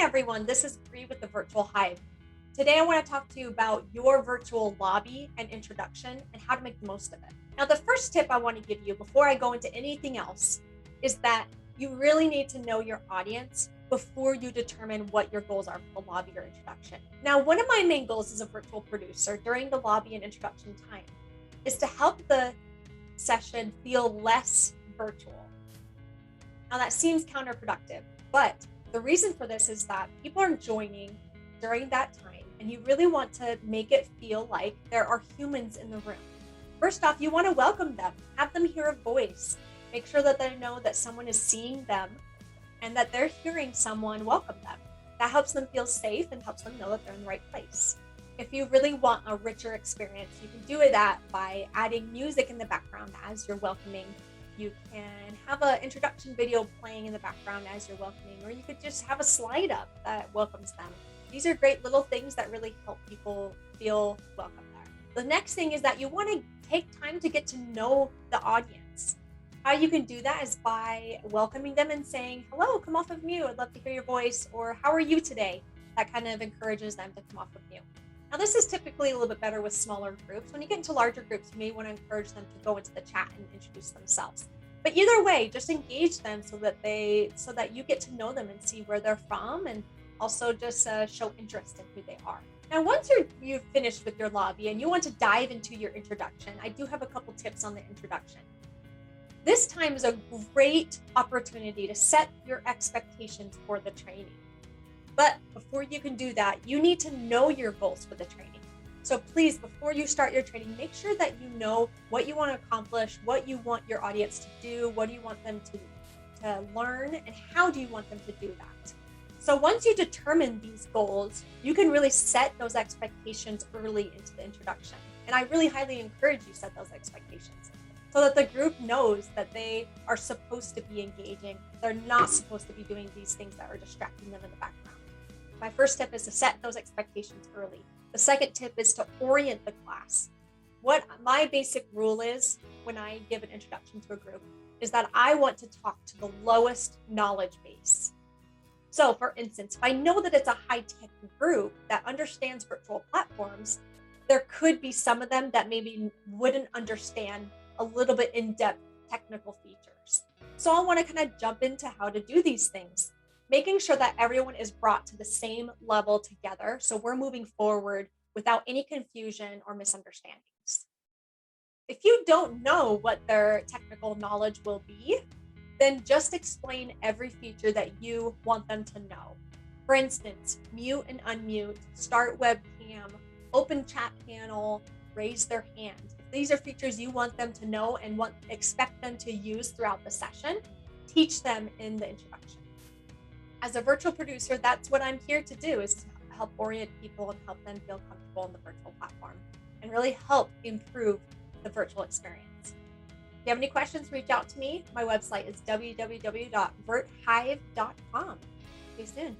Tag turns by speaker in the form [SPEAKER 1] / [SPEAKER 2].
[SPEAKER 1] everyone, this is Bree with the Virtual Hive. Today I want to talk to you about your virtual lobby and introduction and how to make the most of it. Now, the first tip I want to give you before I go into anything else is that you really need to know your audience before you determine what your goals are for the lobby or introduction. Now, one of my main goals as a virtual producer during the lobby and introduction time is to help the session feel less virtual. Now, that seems counterproductive, but the reason for this is that people are joining during that time, and you really want to make it feel like there are humans in the room. First off, you want to welcome them, have them hear a voice, make sure that they know that someone is seeing them and that they're hearing someone welcome them. That helps them feel safe and helps them know that they're in the right place. If you really want a richer experience, you can do that by adding music in the background as you're welcoming. You can have an introduction video playing in the background as you're welcoming, or you could just have a slide up that welcomes them. These are great little things that really help people feel welcome there. The next thing is that you want to take time to get to know the audience. How you can do that is by welcoming them and saying, hello, come off of mute. I'd love to hear your voice. Or how are you today? That kind of encourages them to come off of mute. Now, this is typically a little bit better with smaller groups. When you get into larger groups, you may want to encourage them to go into the chat and introduce themselves. But either way, just engage them so that you get to know them and see where they're from, and also just show interest in who they are. Now, once you've finished with your lobby and you want to dive into your introduction, I do have a couple tips on the introduction. This time is a great opportunity to set your expectations for the training. But before you can do that, you need to know your goals for the training. So please, before you start your training, make sure that you know what you want to accomplish, what you want your audience to do, what do you want them to learn, and how do you want them to do that. So once you determine these goals, you can really set those expectations early into the introduction. And I really highly encourage you set those expectations so that the group knows that they are supposed to be engaging. They're not supposed to be doing these things that are distracting them in the background. My first tip is to set those expectations early. The second tip is to orient the class. What my basic rule is when I give an introduction to a group is that I want to talk to the lowest knowledge base. So for instance, if I know that it's a high-tech group that understands virtual platforms, there could be some of them that maybe wouldn't understand a little bit in-depth technical features. So I want to kind of jump into how to do these things, making sure that everyone is brought to the same level together. So we're moving forward without any confusion or misunderstandings. If you don't know what their technical knowledge will be, then just explain every feature that you want them to know. For instance, mute and unmute, start webcam, open chat panel, raise their hand. If these are features you want them to know and expect them to use throughout the session, teach them in the introduction. As a virtual producer, that's what I'm here to do, is to help orient people and help them feel comfortable in the virtual platform and really help improve the virtual experience. If you have any questions, reach out to me. My website is www.virthive.com. See you soon.